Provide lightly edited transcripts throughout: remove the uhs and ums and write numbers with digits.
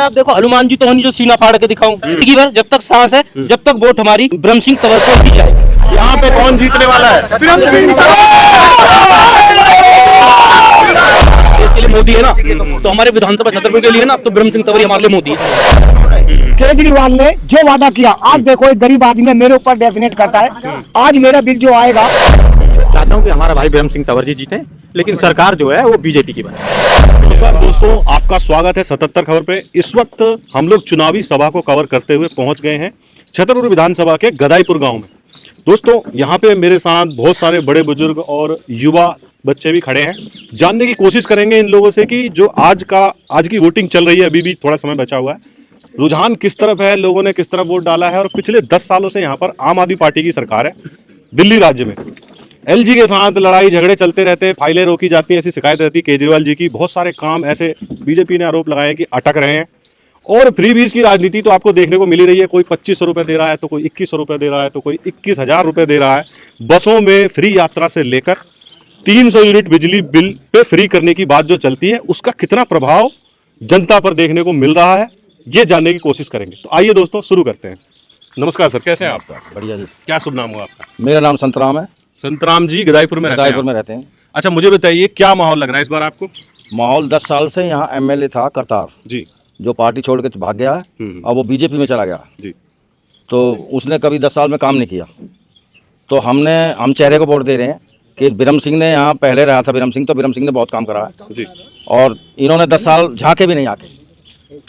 आप देखो हनुमान जी तो नहीं जो सीना फाड़ के दिखाऊं की बार, जब तक सांस है, जब तक वोट हमारी ब्रह्म सिंह तंवर को दी जाएगी। यहाँ पे कौन जीतने वाला है? इसके लिए मोदी है ना, तो हमारे विधानसभा छतरपुर के लिए ना, अब तो ब्रह्म सिंह तंवर हमारे लिए मोदी है। केजरीवाल ने जो वादा किया, आज देखो एक गरीब आदमी मेरे ऊपर डेफिनेट करता है, आज मेरा बिल जो आएगा, चाहता हूँ कि हमारा भाई ब्रह्म सिंह तंवर जी जीते, लेकिन सरकार जो है वो बीजेपी की बने। नमस्कार दोस्तों, आपका स्वागत है 77 खबर पे। इस वक्त हम लोग चुनावी सभा को कवर करते हुए पहुंच गए हैं छतरपुर विधानसभा के गदाईपुर गांव में। दोस्तों, यहाँ पे मेरे साथ बहुत सारे बड़े बुजुर्ग और युवा बच्चे भी खड़े हैं। जानने की कोशिश करेंगे इन लोगों से कि जो आज की वोटिंग चल रही है, अभी भी थोड़ा समय बचा हुआ है, रुझान किस तरफ है, लोगों ने किस तरफ वोट डाला है। और पिछले 10 सालों से यहाँ पर आम आदमी पार्टी की सरकार है दिल्ली राज्य में। एलजी के साथ लड़ाई झगड़े चलते रहते, फाइलें रोकी जाती हैं, ऐसी शिकायत रहती है केजरीवाल जी की। बहुत सारे काम ऐसे बीजेपी ने आरोप लगाए कि अटक रहे हैं। और फ्रीबीज की राजनीति तो आपको देखने को मिल ही रही है। कोई 2500 रुपए दे रहा है, तो कोई 2100 रुपए दे रहा है, तो कोई 21,000 रुपए दे रहा है। बसों में फ्री यात्रा से लेकर 300 यूनिट बिजली बिल पे फ्री करने की बात जो चलती है, उसका कितना प्रभाव जनता पर देखने को मिल रहा है, ये जानने की कोशिश करेंगे। तो आइए दोस्तों, शुरू करते हैं। नमस्कार सर, कैसे हैं आप? बढ़िया जी। क्या शुभ नाम हुआ आपका? मेरा नाम संतराम है। संतराम जी गदाईपुर में रहते हैं। अच्छा, मुझे बताइए क्या माहौल लग रहा है इस बार आपको? माहौल 10 साल से यहाँ एमएलए था करतार जी, जो पार्टी छोड़ के भाग गया है और वो बीजेपी में चला गया जी। तो उसने कभी 10 साल में काम नहीं किया। तो हम चेहरे को वोट दे रहे हैं कि ब्रह्म सिंह ने यहाँ पहले रहा था ब्रह्म सिंह, तो ब्रह्म सिंह ने बहुत काम करा है जी। और इन्होंने 10 साल झांके भी नहीं आके।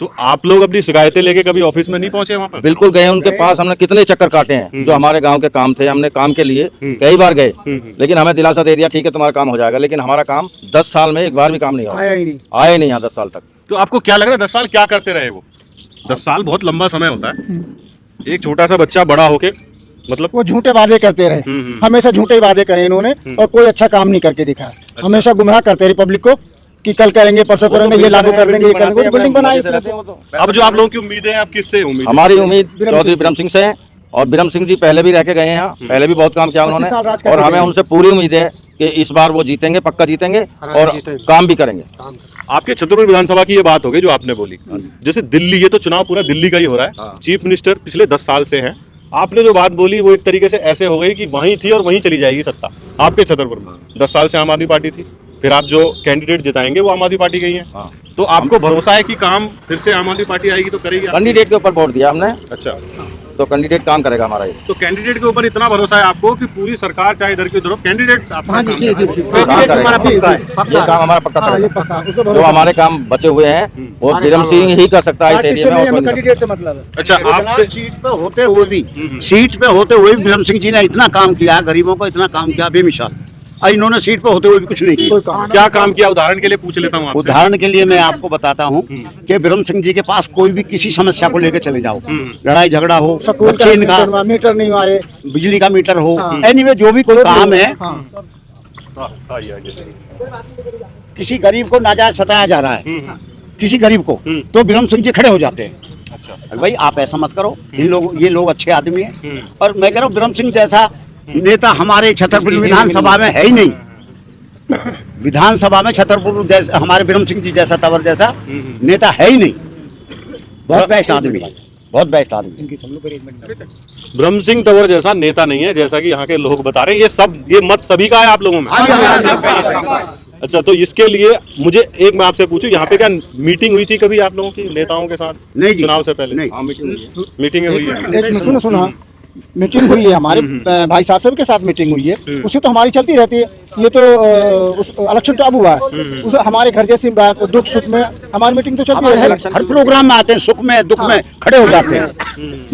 तो आप लोग अपनी शिकायतें लेके कभी ऑफिस में नहीं पहुंचे वहाँ पर? बिल्कुल गए उनके पास, हमने कितने चक्कर काटे हैं। जो हमारे गांव के काम थे, हमने काम के लिए कई बार गए, लेकिन हमें दिलासा दे दिया ठीक है तुम्हारा काम हो जाएगा, लेकिन हमारा काम 10 साल में एक बार भी काम नहीं हुआ, आया ही नहीं यहाँ 10 साल तक। तो आपको क्या लग रहा है 10 साल क्या करते रहे वो? 10 साल बहुत लंबा समय होता है। एक छोटा सा बच्चा बड़ा होके मतलब वो झूठे वादे करते रहे, हमेशा झूठे वादे करे इन्होंने और कोई अच्छा काम नहीं करके दिखाया। हमेशा गुमराह करते रिपब्लिक को कि कल करेंगे, परसों करेंगे, ये लागू कर देंगे, ये करेंगे, बिल्डिंग बनाई। अब जो आप लोगों की उम्मीदें हैं, आप किससे उम्मीद? हमारी उम्मीद चौधरी ब्रह्म सिंह से है, और ब्रह्म सिंह जी पहले भी रह के गए हैं यहाँ, पहले भी बहुत काम किया उन्होंने, और हमें उनसे पूरी उम्मीद है कि इस बार वो जीतेंगे, पक्का जीतेंगे और काम भी करेंगे। आपके छतरपुर विधानसभा की ये बात हो गई जो आपने बोली, जैसे दिल्ली, ये तो चुनाव पूरा दिल्ली का ही हो रहा है, चीफ मिनिस्टर पिछले 10 साल से हैं। आपने जो बात बोली वो एक तरीके से ऐसे हो गई कि वहीं थी और वहीं चली जाएगी सत्ता आपके छतरपुर में। 10 साल से आम आदमी पार्टी थी, फिर आप जो कैंडिडेट जिताएंगे वो आम आदमी पार्टी के ही हैं। तो आपको भरोसा है कि काम फिर से आम आदमी पार्टी आएगी तो करेगी? कैंडिडेट के ऊपर वोट दिया हमने। अच्छा, तो कैंडिडेट काम करेगा हमारा ये। तो कैंडिडेट के ऊपर इतना भरोसा है आपको कि पूरी सरकार चाहे इधर की तरफ कैंडिडेट ये काम हमारा पक्का करेगा। जो हमारे काम बचे हुए हैं वो ब्रह्म सिंह ही कर सकता है इस एरिया में। कैंडिडेट से मतलब है। अच्छा, आपसे सीट पे होते हुए भी ब्रह्म सिंह जी ने इतना काम किया, गरीबों को इतना काम किया बेमिसाल। इन्होंने सीट पे होते हुए भी कुछ नहीं किया। क्या काम किया, उदाहरण के लिए पूछ लेता हूँ आपसे। उदाहरण के लिए मैं आपको बताता हूँ कि ब्रह्म सिंह जी के पास कोई भी किसी समस्या को लेकर चले जाओ, लड़ाई झगड़ा हो, बच्चे इनका मीटर नहीं मारे, बिजली का मीटर हो, एनीवे जो भी कोई काम है, किसी गरीब को नाजायज सताया जा रहा है, किसी गरीब को, तो ब्रह्म सिंह जी खड़े हो जाते हैं। अच्छा भाई, आप ऐसा मत करो, ये लोग अच्छे आदमी हैं। और मैं कह रहा हूँ ब्रह्म सिंह जैसा नेता हमारे छतरपुर विधानसभा में है ही नहीं। विधानसभा में छतरपुर जैसा हमारे ब्रह्म सिंह जी जैसा, तंवर जैसा नेता है ही नहीं। बहुत बेस्ट आदमी है, बहुत बेस्ट आदमी। ब्रह्म सिंह तंवर जैसा नेता नहीं है, जैसा कि यहाँ के लोग बता रहे हैं। ये मत सभी का है आप लोगों में? अच्छा, तो इसके लिए मुझे मैं आपसे पूछूं, यहाँ पे क्या मीटिंग हुई थी कभी आप लोगों की नेताओं के साथ? नहीं जी, चुनाव से पहले नहीं। मीटिंग हुई है? सुनो, मीटिंग हुई है हमारे भाई साहब के साथ मीटिंग हुई है, उससे तो हमारी चलती रहती है। ये तो इलेक्शन तो अब हुआ है, उस हमारे घर जैसी बात, दुख सुख में हमारी मीटिंग तो चलती है। हर प्रोग्राम में आते हैं, सुख में दुख में खड़े हो जाते हैं,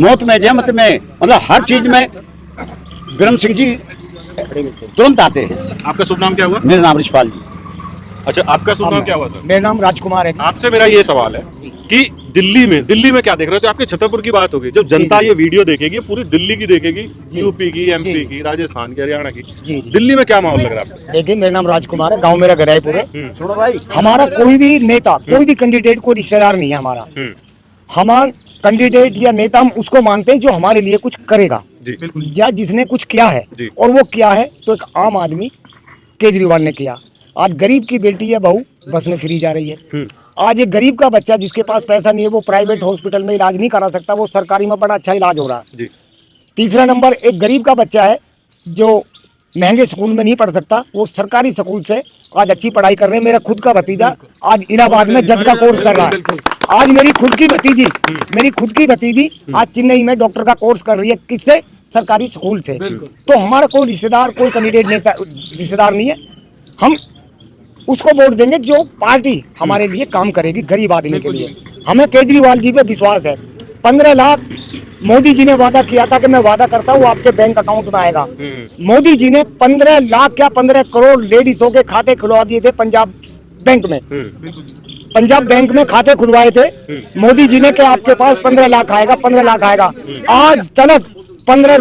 मौत में जहमत में, मतलब हर चीज में ब्रह्म सिंह जी तुरंत आते हैं। आपका शुभ नाम क्या हुआ? मेरा नाम रिशपाल जी। अच्छा, आपका शुभ नाम क्या हुआ सर? मेरा नाम राजकुमार है। आपसे मेरा ये सवाल है कि दिल्ली में क्या देख रहे हो? तो आपके छतरपुर की बात होगी, जब जनता ये वीडियो देखेगी, पूरी दिल्ली की देखेगी, यूपी की, एमपी की, राजस्थान की, हरियाणा की, दिल्ली में क्या माहौल लग रहा है आपको? देखिए, मेरा नाम राजकुमार है, गांव मेरा गदाईपुर है। सुनो भाई, हमारा कोई भी नेता, कोई भी कैंडिडेट कोई रिश्तेदार नहीं है हमारा। हमारा कैंडिडेट या नेता हम उसको मानते हैं जो हमारे लिए कुछ करेगा, या जिसने कुछ किया है। और वो क्या है, तो एक आम आदमी केजरीवाल ने किया। आज गरीब की बेटी या बहू बस में फ्री जा रही है, आज एक गरीब का बच्चा जिसके पास पैसा नहीं है वो प्राइवेट हॉस्पिटल में इलाज नहीं करा सकता, वो सरकारी में बड़ा अच्छा इलाज हो रहा है। जी। तीसरा नंबर, एक गरीब का बच्चा है जो महंगे स्कूल में नहीं पढ़ सकता, वो सरकारी स्कूल से आज अच्छी पढ़ाई कर रहे हैं। मेरा खुद का भतीजा आज इलाहाबाद में जज का कोर्स कर रहा है। आज मेरी खुद की भतीजी आज चेन्नई में डॉक्टर का कोर्स कर रही है। किससे? सरकारी स्कूल से। तो हमारा कोई रिश्तेदार, कोई कैंडिडेट नेता रिश्तेदार नहीं है। हम उसको वोट देंगे जो पार्टी हमारे लिए काम करेगी, गरीब आदमी के लिए। हमें केजरीवाल जी पे विश्वास है। 15 लाख मोदी जी ने वादा किया था कि मैं वादा करता हूँ आपके बैंक अकाउंट में आएगा। मोदी जी ने 15 लाख क्या 15 करोड़ लेडीजों के खाते खुलवा दिए थे पंजाब बैंक में। पंजाब बैंक में खाते खुलवाए थे मोदी जी ने कि आपके पास 15 लाख आएगा, 15 लाख आएगा। आज तक 15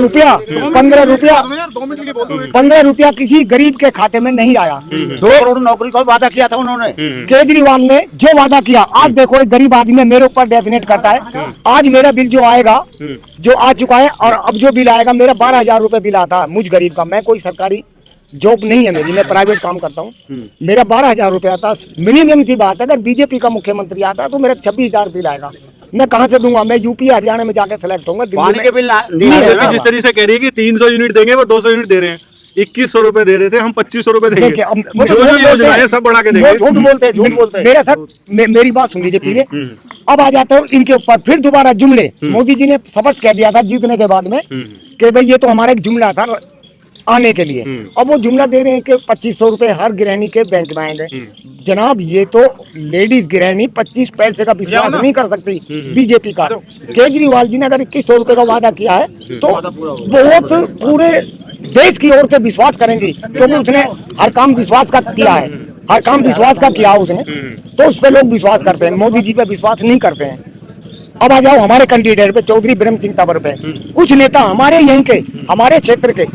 रुपया किसी गरीब के खाते में नहीं आया। 2 करोड़ नौकरी का वादा किया था उन्होंने। केजरीवाल ने जो वादा किया, आज देखो एक गरीब आदमी मेरे ऊपर डेफिनेट करता है। आज मेरा बिल जो आएगा, जो आ चुका है, और अब जो बिल आएगा, मेरा 12,000 रुपए बिल आता मुझ गरीब का। मैं कोई सरकारी जॉब नहीं है मेरी, मैं प्राइवेट काम करता हूँ। मेरा 12,000 रुपए आता। मिनिमम सी बात है, अगर बीजेपी का मुख्यमंत्री आता तो मेरा 26,000 बिल आएगा। मैं कहाँ से दूंगा? मैं यूपी हरियाणा में जाके सेलेक्ट होऊंगा। पानी के बिल नहीं बीजेपी जिस तरीके से कह रही है कि 300 यूनिट देंगे, वो 200 यूनिट दे रहे हैं। 2100 रुपए दे रहे थे, हम 2500 रुपए देंगे। जो योजनाएं सब बढ़ा के देंगे। झूठ बोलते हैं। मेरा सर मेरी बात सुन लीजिए पीले। अब आ जाते हो इनके ऊपर फिर दोबारा जुमले। मोदी जी ने शपथ कह दिया था जीतने के बाद में कि भाई ये तो हमारा एक जुमला था आने के लिए। अब वो जुमला दे रहे हैं कि 2500 रुपए हर गृहिणी के बैंक में आएंगे। जनाब, ये तो लेडीज गृहिणी 25 पैसे का विश्वास नहीं कर सकती बीजेपी का। केजरीवाल जी ने अगर 2100 रुपए का वादा किया है तो बहुत पूरे देश की ओर से विश्वास करेंगी, क्योंकि उसने हर काम विश्वास का किया है। हर काम विश्वास का किया उसने, तो उस पर लोग विश्वास करते हैं। मोदी जी पे विश्वास नहीं करते हैं। अब आ जाओ हमारे कैंडिडेट पे, चौधरी ब्रह्म सिंह तंवर पे। कुछ नेता हमारे यहीं के, हमारे क्षेत्र के,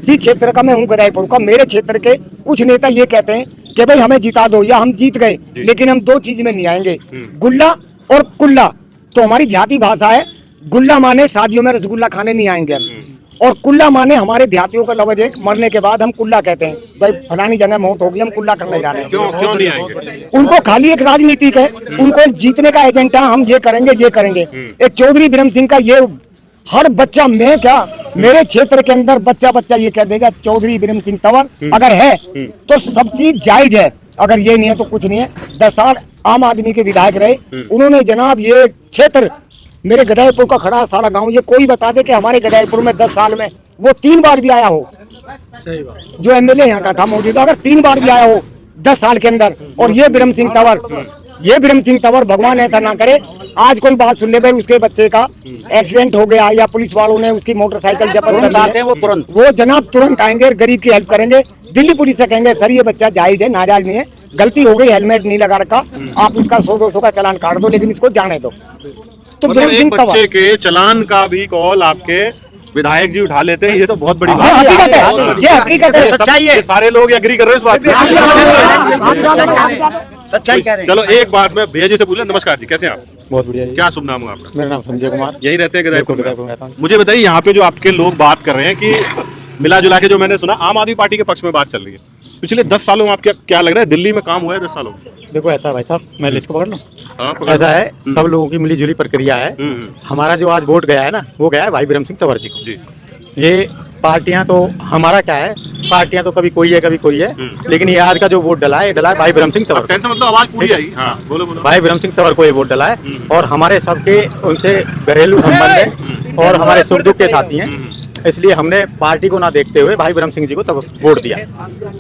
जिस क्षेत्र का मैं हूँ गदाईपुर का, मेरे क्षेत्र के कुछ नेता ये कहते हैं कि भाई हमें जिता दो या हम जीत गए, लेकिन हम 2 चीज में नहीं आएंगे, गुल्ला और कुल्ला। तो हमारी देहाती भाषा है, गुल्ला माने शादियों में रसगुल्ला खाने नहीं आएंगे हम, और कुल्ला माने हमारे देहातियों का लफ्ज है मरने के बाद हम कुल्ला कहते हैं, भाई फलानी जगह मौत होगी हम कुल्ला करने जा रहे हैं। क्यों नहीं आएंगे? उनको खाली एक राजनीतिक है, उनको जीतने का एजेंडा, हम ये करेंगे। एक चौधरी ब्रह्म सिंह का ये हर बच्चा, मैं क्या मेरे क्षेत्र के अंदर बच्चा ये कह देगा चौधरी ब्रह्म सिंह तंवर अगर है तो सब चीज जायज है, अगर ये नहीं है तो कुछ नहीं है। 10 साल आम आदमी के विधायक रहे उन्होंने। जनाब, ये क्षेत्र मेरे गदाईपुर का खड़ा सारा गांव, ये कोई बता दे कि हमारे गदाईपुर में 10 साल में वो 3 बार भी आया हो। जो एमएलए यहाँ का था मौजूदा, अगर 3 बार भी आया हो 10 साल के अंदर। और ये ब्रह्म सिंह तंवर भगवान ऐसा ना करे, आज कोई बात सुन ले भाई उसके बच्चे का एक्सीडेंट हो गया या पुलिस वालों ने उसकी मोटरसाइकिल जब्त कर ली है, वो जनाब तुरंत आएंगे, गरीब की हेल्प करेंगे। दिल्ली पुलिस से कहेंगे सर ये बच्चा जायज है, नाजायज नहीं है, गलती हो गई, हेलमेट नहीं लगा रखा, आप इसका 100-200 का चालान काट दो, लेकिन इसको जाने दो। तो मतलब एक बच्चे के चालान का भी कॉल आपके विधायक जी उठा लेते हैं, ये तो बहुत बड़ी बात है। ये हकीकत है, सच्चाई है। सारे लोग एग्री कर रहे हैं इस बात पे। सच्चाई कह रहे हैं। चलो एक बात मैं भैया जी से पूछना। नमस्कार जी, कैसे हैं आप? बहुत बढ़िया जी। क्या शुभ नाम है आपका? मेरा नाम संजय कुमार। यही रहते हैं गदाईपुर में? रहता हूं। मुझे बताइए, यहाँ पे जो आपके लोग बात कर रहे हैं कि मिला जुला के, जो मैंने सुना आम आदमी पार्टी के पक्ष में बात चल रही है, पिछले 10 सालों में आपको क्या लग रहा है दिल्ली में काम हुआ है 10 सालों में? देखो ऐसा है भाई साहब, मैं लिस्ट को पकड़ लूं। हाँ, पकड़ ऐसा लो। है, सब लोगों की मिलीजुली प्रक्रिया है। हमारा जो आज वोट गया है ना, वो गया है भाई ब्रह्म सिंह तंवर जी को। जी। ये पार्टियां तो हमारा क्या है, पार्टियां तो कभी कोई है कभी कोई है, लेकिन ये आज का जो वोट डला है, ये डला है भाई ब्रह्म सिंह तंवर को। टेंशन मतलब आवाज पूरी आई। हाँ, बोलो। भाई ब्रह्म सिंह तंवर को ये वोट डला है, और हमारे सबके उनसे घरेलू संबंध है और हमारे सुख दुख के साथी हैं, इसलिए हमने पार्टी को ना देखते हुए भाई ब्रह्म सिंह जी को तब वोट दिया।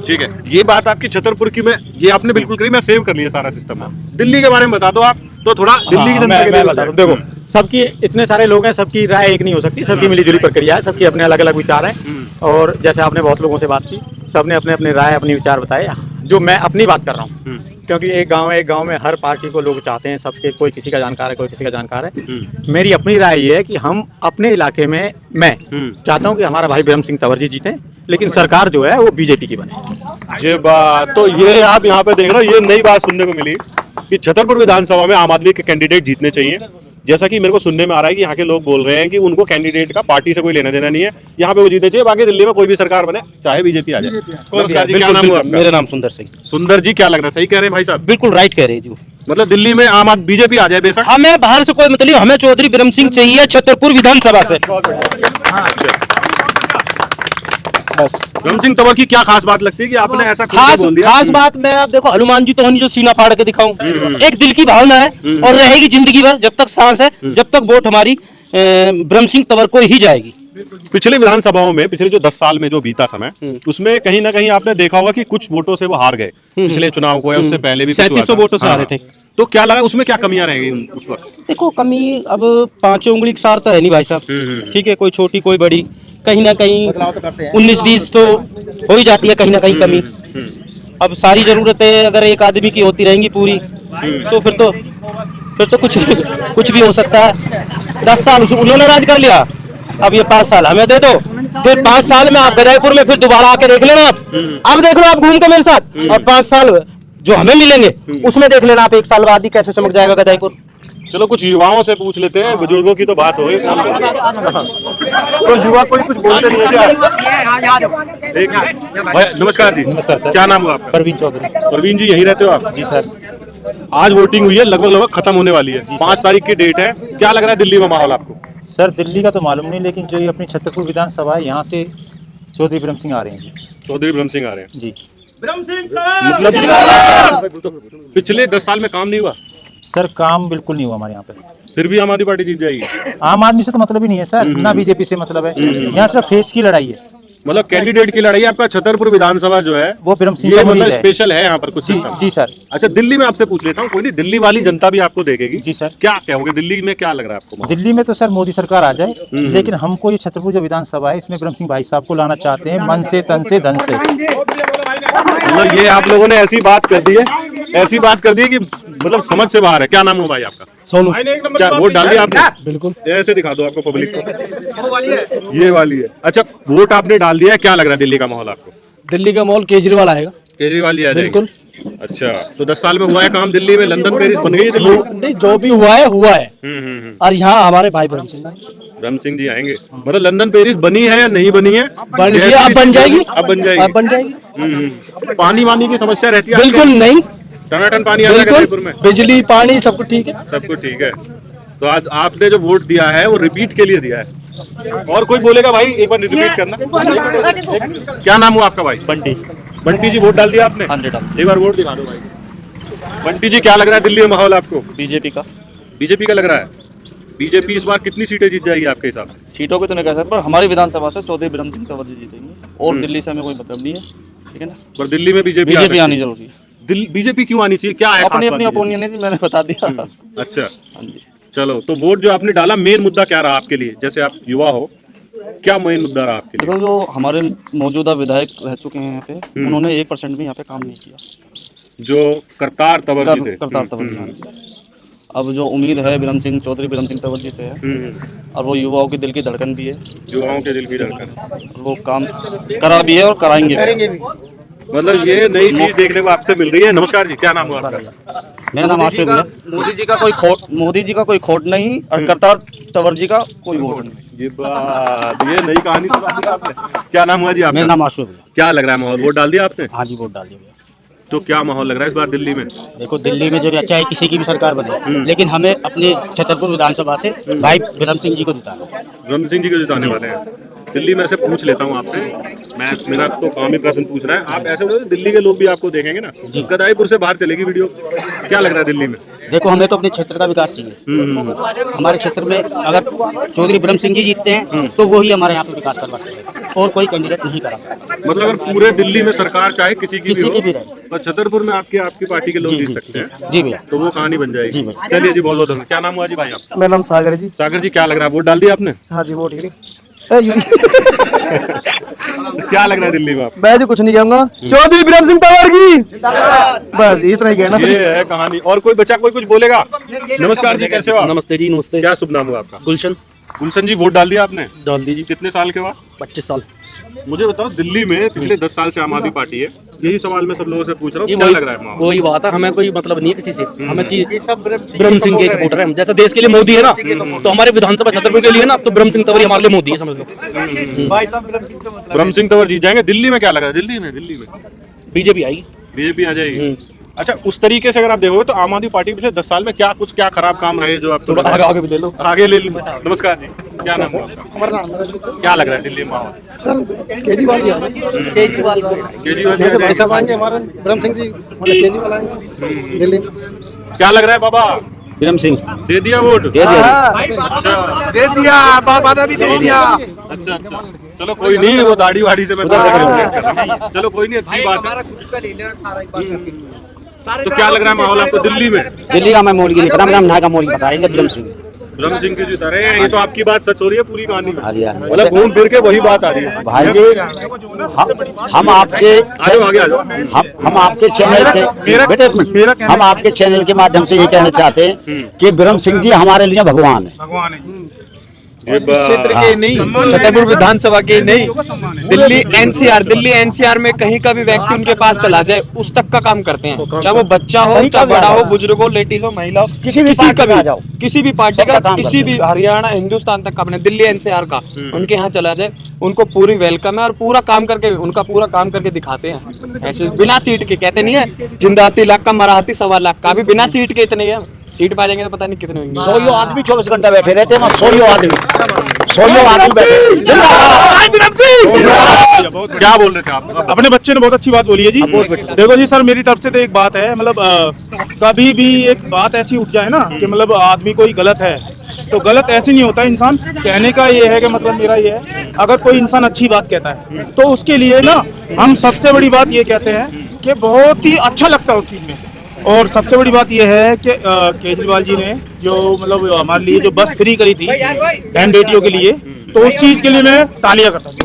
ठीक है, ये बात आपकी छतरपुर की में ये आपने बिल्कुल करी, मैं सेव कर लिया सारा सिस्टम। दिल्ली के बारे में बता दो आप, तो थोड़ा दिल्ली की जनता के लिए बता दूं। देखो सबकी, इतने सारे लोग हैं, सबकी राय एक नहीं हो सकती, सबकी मिलीजुली प्रक्रिया है, सबकी अपने अलग अलग विचार हैं। और जैसे आपने बहुत लोगों से बात की, सबने अपने अपने राय, अपनी विचार बताए। जो मैं अपनी बात कर रहा हूँ, क्योंकि एक गांव में हर पार्टी को लोग चाहते हैं, सबके कोई किसी का जानकार है, कोई किसी का जानकार है। मेरी अपनी राय ये है कि हम अपने इलाके में, मैं चाहता हूँ कि हमारा भाई ब्रह्म सिंह तंवर जी जीते, लेकिन सरकार जो है वो बीजेपी की बने। ये बात तो ये आप यहाँ पे देख रहे हो, ये नई बात सुनने को मिली कि छतरपुर विधानसभा में आम आदमी के कैंडिडेट जीतने चाहिए, जैसा कि मेरे को सुनने में आ रहा है कि यहाँ के लोग बोल रहे हैं कि उनको कैंडिडेट का पार्टी से कोई लेना देना नहीं है, यहाँ पे वो जीते चाहिए, बाकी दिल्ली में कोई भी सरकार बने, चाहे बीजेपी आ जाए। नमस्कार जी, क्या नाम हुआ आपका? मेरा नाम सुंदर सिंह। सुंदर जी, क्या लग रहा है, सही कह रहे हैं भाई साहब? बिल्कुल राइट कह रहे हैं जी। मतलब दिल्ली में आम आदमी बीजेपी आ जाए बेशक, हमें बाहर से कोई मतलब, हमें चौधरी ब्रह्म सिंह चाहिए छतरपुर विधानसभा से बस। ब्रह्म सिंह तंवर की क्या खास बात लगती है कि आपने ऐसा खुल के खास बोल दिया? खास बात मैं आप देखो, हनुमान जी तो नहीं जो सीना फाड़ के दिखाऊं, एक दिल की भावना है और रहेगी जिंदगी भर, जब तक सांस है, जब तक वोट हमारी ब्रह्म सिंह तंवर को ही जाएगी। पिछले विधानसभाओं में पिछले जो 10 साल में जो बीता समय, उसमें कहीं ना कहीं आपने देखा होगा कि कुछ वोटों से वो हार गए। पिछले चुनाव को या उससे पहले भी 3700 वोटों से हारे थे। तो क्या लगा उसमें क्या कमियां रहेंगी उस वक्त? देखो कमी अब पांचों उंगली सार तो है नहीं भाई साहब, ठीक है, कोई छोटी कोई बड़ी, कहीं ना कहीं 19-20 तो हो ही जाती है कहीं ना कहीं कमी। अब सारी जरूरतें अगर एक आदमी की होती रहेंगी पूरी, तो फिर तो कुछ भी हो सकता है। 10 साल उन्होंने राज कर लिया, अब ये 5 साल हमें दे दो, फिर 5 साल में आप गदाईपुर में फिर दोबारा आके देख लेना आप। अब देख लो आप घूम के मेरे साथ, और 5 साल जो हमें मिलेंगे उसमें देख लेना आप 1 साल बाद ही कैसे चमक जाएगा गदाईपुर। चलो कुछ युवाओं से पूछ लेते हैं, बुजुर्गों की तो बात हो गई। तो युवा कोई कुछ बोलते नहीं है क्या? एक भाई, नमस्कार जी। नमस्कार सर। क्या नाम हुआ आपका? परवीन चौधरी। परवीन जी, यहीं रहते हो आप? जी सर। आज वोटिंग हुई है, लगभग खत्म होने वाली है, 5 तारीख की डेट है। क्या लग रहा है दिल्ली में माहौल आपको? सर दिल्ली का तो मालूम नहीं, लेकिन जो ये अपनी छतरपुर विधानसभा है, यहाँ से चौधरी ब्रह्म सिंह आ रहे हैं जी। चौधरी ब्रह्म सिंह आ रहे हैं जी। मतलब पिछले 10 साल में काम नहीं हुआ? सर काम बिल्कुल नहीं हुआ हमारे यहाँ पे। फिर भी आम आदमी पार्टी जीत जाएगी? आम आदमी से तो मतलब ही नहीं है सर, ना बीजेपी से मतलब है। यहाँ सिर्फ फेस की लड़ाई है। मतलब कैंडिडेट की लड़ाई। आपका छतरपुर विधानसभा जो है वो ब्रह्म सिंह ये का मतलब है। स्पेशल है यहाँ पर कुछ जी system? जी सर। अच्छा, दिल्ली में आपसे पूछ लेता हूँ, कोई नहीं, दिल्ली वाली जनता भी आपको देखेगी। जी सर। क्या कहोगे दिल्ली में, क्या लग रहा है आपको? दिल्ली में तो सर मोदी सरकार आ जाए, लेकिन हमको ये छतरपुर जो विधानसभा है, इसमें ब्रह्म सिंह भाई साहब को लाना चाहते हैं, मन से, तन से, धन से। मतलब ये आप लोगों ने ऐसी बात कर दी है कि मतलब समझ से बाहर है। क्या नाम हो भाई आपका? सोनू। क्या वोट डाल दिया आपने? बिल्कुल। ऐसे दिखा दो आपको पब्लिक को, ये वाली है। अच्छा, वोट आपने डाल दिया है, क्या लग रहा है दिल्ली का माहौल आपको? दिल्ली का माहौल केजरीवाल आएगा। केजरीवाल जी आ जाएंगे? बिल्कुल। अच्छा, तो 10 साल में हुआ है काम दिल्ली में, लंदन पेरिस बन गई है दिल्ली। नहीं, जो भी हुआ है। और यहाँ हमारे भाई ब्रह्म ब्रह्म सिंह जी आएंगे। मतलब लंदन पेरिस बनी है या नहीं बनी है? बन गई, अब बन जाएगी। अब बन जाएगी। अब बन जाएगी। पानी वानी की समस्या रहती है? बिल्कुल नहीं, टनाटन पानी आता है गदाईपुर में? बिजली पानी सब कुछ ठीक है। सब कुछ ठीक है। तो आज आपने जो वोट दिया है वो रिपीट के लिए दिया है। और कोई बोलेगा भाई, एक बार रिपीट करना। क्या नाम हुआ आपका भाई? बंटी। बंटी जी, वोट डाल दिया आपने? 100। एक बार वोट दिखा दो भाई। बंटी जी, क्या लग रहा है दिल्ली में माहौल आपको? बीजेपी का। बीजेपी का लग रहा है। बीजेपी इस बार कितनी सीटें जीत जाएगी आपके हिसाब से? सीटों को तो नहीं कह सकते, पर हमारी विधानसभा से चौधरी ब्रह्म सिंह तंवर जी जीतेंगे, और दिल्ली से हमें कोई मतलब नहीं है, ठीक है ना। पर दिल्ली में बीजेपी आनी जरूरी है। बीजेपी क्यों आनी चाहिए, क्या है? अपनी खास अपनी बात ओपिनियन है जी, मैंने बता दिया। अच्छा, हाँ जी। चलो, तो वोट जो आपने डाला, मेन मुद्दा क्या रहा आपके लिए? जैसे आप युवा हो, क्या मेन मुद्दा रहा आपके लिए? देखो, जो हमारे मौजूदा विधायक रह चुके हैं यहाँ पे, उन्होंने 1% भी यहाँ पे काम नहीं किया। जो करतार तंवर जी थे। करतार तंवर जी, हाँ जी। अब जो उम्मीद है चौधरी ब्रह्म सिंह तंवर जी से है, और वो युवाओं के दिल की धड़कन भी है। युवाओं के दिल की धड़कन। और वो काम करा भी है और कराएंगे भी। मतलब ये नई चीज देखने को आपसे मिल रही है। नमस्कार जी, क्या नाम हुआ आपका? मेरा नाम आशिफ है। मोदी जी का कोई खोट नहीं, और करतार तंवर जी का कोई वोट नहीं। ये बात, ये नई कहानी सुना दी आपने। क्या नाम हुआ जी आपका? मेरा नाम आशु है। क्या लग रहा है माहौल? वोट डाल दिया आपने? हाँ जी, वोट डाल दिया। तो क्या माहौल लग रहा है इस बार दिल्ली में? देखो, दिल्ली में जो चाहे किसी की भी सरकार बने, लेकिन हमें अपने छतरपुर विधानसभा से भाई ब्रह्म सिंह जी को जिताना है। ब्रह्म सिंह जी को जिताने वाले हैं। दिल्ली में से पूछ लेता हूँ आपसे, मेरा तो काम ही प्रश्न पूछ रहा है। आप ऐसे बोलो, दिल्ली के लोग भी आपको देखेंगे ना। गदाईपुर से बाहर चलेगी वीडियो। क्या लग रहा है दिल्ली में? देखो, हमें तो अपने क्षेत्र का विकास चाहिए। हमारे क्षेत्र में अगर चौधरी ब्रह्म सिंह जी जीतते हैं तो वो ही हमारे यहाँ पे विकास करवा सकते हैं, और कोई कैंडिडेट नहीं करा सकता। मतलब अगर पूरे दिल्ली में सरकार चाहे किसी की भी रहे, तो छतरपुर में आपकी पार्टी के लोग जीत सकते हैं। जी भैया। तो वो कहानी बन जाएगी। जी भैया। चलिए जी, बहुत बहुत धन्यवाद। क्या नाम हुआ जी भाई आपका? मेरा नाम सागर जी। सागर जी, क्या लग रहा है, वोट डाल दिया आपने? हाँ जी, वोट क्या लग रहा है दिल्ली में आप? मैं जो कुछ नहीं कहूँगा, चौधरी ब्रह्म सिंह तंवर की बस इतना ही कहना। ये है कहानी। और कोई बच्चा कोई कुछ बोलेगा? नमस्कार जी, कैसे हो आप? नमस्ते जी। नमस्ते। क्या शुभ नाम हुआ आपका? गुलशन। गुलशन जी वोट डाल दिया आपने? डाल दीजिए। कितने साल के बाद? 25 साल। मुझे बताओ, दिल्ली में पिछले 10 साल से आम आदमी पार्टी है, यही सवाल मैं सब लोगों से पूछ रहा हूँ, क्या लग रहा है माहौल? वही बात है, हमें कोई मतलब नहीं है किसी से, हमें ब्रह्म सिंह के सपोर्टर है। जैसे देश के लिए मोदी है ना, तो हमारे विधानसभा छतरपुर के लिए ना, तो ब्रह्म सिंह तंवर हमारे लिए मोदी है, समझ लो। ब्रह्म सिंह तंवर जीत जाएंगे। दिल्ली में क्या लगा? दिल्ली में बीजेपी आएगी। बीजेपी आ जाएगी। अच्छा, उस तरीके से अगर आप देखोगे तो आम आदमी पार्टी पिछले 10 साल में क्या खराब काम रहे जो आप आगे भी ले लो। आगे ले लो। नमस्कार जी, क्या नाम है आपका? क्या लग रहा है दिल्ली में माहौल? सर केजरीवाल केजरीवाल सब आएंगे हमारे ब्रह्म सिंह जी, केजरीवाल आएंगे दिल्ली में। क्या लग रहा है बाबा? ब्रह्म सिंह दे दिया वोट? दे दिया। अच्छा दे दिया, बाबा ने भी दे दिया। अच्छा, चलो कोई नहीं, वो दाढ़ी वाड़ी से मैं चलो कोई नहीं, अच्छी बात है। तो क्या लग रहा है माहौल आपको दिल्ली में? दिल्ली का मैं मोदी नहीं पता, राम का मोदी बताएंगे ब्रह्म सिंह। ब्रह्म सिंह की जीत रहे हैं, ये तो आपकी बात सच हो रही है पूरी कहानी में। हाँ जी, हाँ। मतलब घूम फिर के वही बात आ रही है। भाई जी हम आपके आ जाओ। हम आपके चैनल के बेटे एक मिनट, हम आपके चैनल के माध्यम से ये कहना चाहते हैं कि ब्रह्म सिंह जी हमारे लिए भगवान है। इस क्षेत्र के नहीं, छतरपुर विधानसभा के नहीं, दिल्ली एनसीआर में कहीं का भी व्यक्ति उनके पास चला जाए उस तक का काम करते हैं, चाहे वो बच्चा हो, चाहे बड़ा हो, बुजुर्ग हो, लेडीज हो, महिला हो, किसी का भी जाओ, किसी भी पार्टी का, किसी भी हरियाणा हिंदुस्तान तक का, अपने दिल्ली एनसीआर का उनके यहाँ चला जाए, उनको पूरी वेलकम है और पूरा काम करके उनका पूरा काम करके दिखाते हैं। ऐसे बिना सीट के, कहते नहीं है जिंदाती लाख का मराठी 1.25 लाख का, अभी बिना सीट के इतने हैं। सीट पा जाएंगे तो पता नहीं कितने होंगे। 100 आदमी 24 घंटा बैठे रहते हैं, 100 आदमी बैठे। क्या बोल रहे थे आप? अपने बच्चे ने बहुत अच्छी बात बोली है जी। देखो जी सर, मेरी तरफ से तो एक बात है, मतलब कभी भी एक बात ऐसी उठ जाए ना कि मतलब आदमी कोई गलत है तो गलत ऐसे नहीं होता इंसान। कहने का ये है कि मतलब मेरा ये है, अगर कोई इंसान अच्छी बात कहता है तो उसके लिए ना हम सबसे बड़ी बात ये कहते हैं कि बहुत ही अच्छा लगता है उस चीज़ में। और सबसे बड़ी बात यह है कि केजरीवाल जी ने जो मतलब हमारे लिए जो बस फ्री करी थी बहन बेटियों के लिए, तो उस चीज़ के लिए मैं तालियां करता हूँ,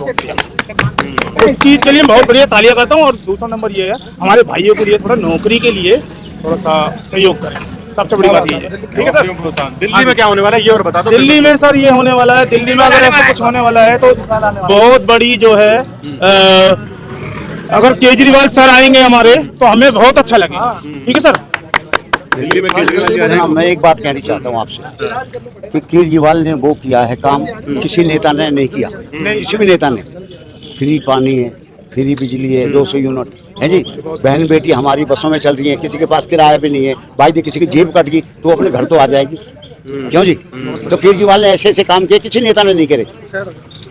उस चीज़ के लिए बहुत बढ़िया तालियां करता हूँ। और दूसरा नंबर ये है, हमारे भाइयों के लिए थोड़ा नौकरी के लिए थोड़ा सा सहयोग करें, सबसे बड़ी बात ये है। ठीक है सर। दिल्ली में क्या होने वाला है ये और बता दो। दिल्ली में सर ये होने वाला है, दिल्ली में अगर ऐसा कुछ होने वाला है तो बहुत बड़ी जो है अगर केजरीवाल सर आएंगे हमारे तो हमें बहुत अच्छा लगेगा। ठीक है सर। दिल्ली में केजरीवाल जी आ जाएंगे। मैं एक बात कहनी चाहता हूँ आपसे कि केजरीवाल ने वो किया है काम, किसी नेता ने नहीं किया, किसी भी नेता ने। फ्री पानी है, फ्री बिजली है, 200 यूनिट है जी। बहन बेटी हमारी बसों में चल रही है, किसी के पास किराया भी नहीं है। भाई जी किसी की जेब कट गई तो अपने घर तो आ जाएगी, क्यों जी? तो केजरीवाल ने ऐसे ऐसे काम किए, किसी नेता ने नहीं करे।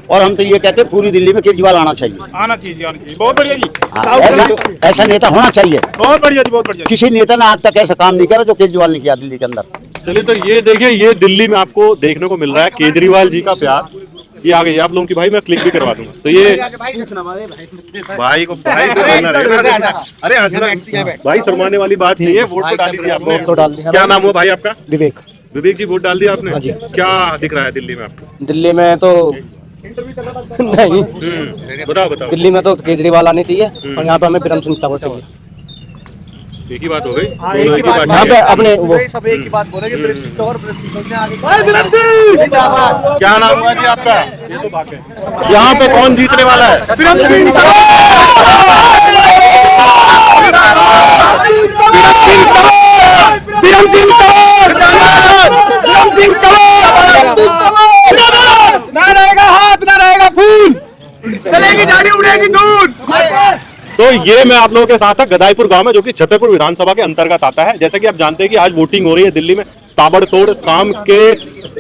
और हम तो ये कहते हैं पूरी दिल्ली में केजरीवाल आना चाहिए। आना चाहिए। बहुत बढ़िया जी। ऐसा नेता होना चाहिए। बहुत बढ़िया जी, बहुत बढ़िया। किसी नेता ने आज तक ऐसा काम नहीं करा जो केजरीवाल ने किया दिल्ली के अंदर। चलिए, तो ये देखिए, ये दिल्ली में आपको देखने को मिल रहा है केजरीवाल जी का प्यार। ये आ गई आप लोगों की, भाई मैं क्लिक भी करवा दूंगा। तो ये भाई को भाई तो बोलना रहेगा। अरे हंसना भाई, शर्माने वाली बात नहीं है। वोट तो डाल दिया आपने। क्या नाम हुआ भाई आपका? विवेक। विवेक जी, वोट डाल दिया आपने? क्या दिख रहा है दिल्ली में आपको? दिल्ली में तो नहीं, बताओ। दिल्ली में तो केजरीवाल आने चाहिए और यहाँ पे हमें ब्रह्म सिंह तंवर चाहिए। एक ही बात हो गई। यहाँ पे अपने वो क्या नाम हुआ जी आपका? यहाँ पे कौन जीतने वाला है? ना रहेगा हाथ, ना रहेगा खून, चलेगी गाड़ी, उड़ेगी दूर। तो ये मैं आप लोगों के साथ था गदाईपुर गांव में, जो कि छतरपुर विधानसभा के अंतर्गत आता है। जैसे कि आप जानते हैं कि आज वोटिंग हो रही है दिल्ली में ताबड़तोड़। शाम के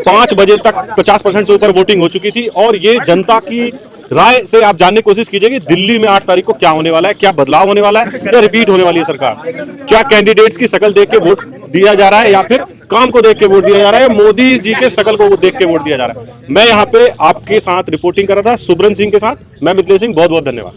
5 बजे तक 50% से ऊपर वोटिंग हो चुकी थी। और ये जनता की राय से आप जानने की कोशिश कीजिए कि दिल्ली में 8 तारीख को क्या होने वाला है, क्या बदलाव होने वाला है, या रिपीट होने वाली है सरकार। क्या कैंडिडेट्स की शक्ल देख के वोट दिया जा रहा है या फिर काम को देख के वोट दिया जा रहा है, मोदी जी के शक्ल को देख के वोट दिया जा रहा है। मैं यहाँ पे आपके साथ रिपोर्टिंग कर रहा था सुब्रन सिंह के साथ। मैं मिथिलेश सिंह, बहुत बहुत धन्यवाद।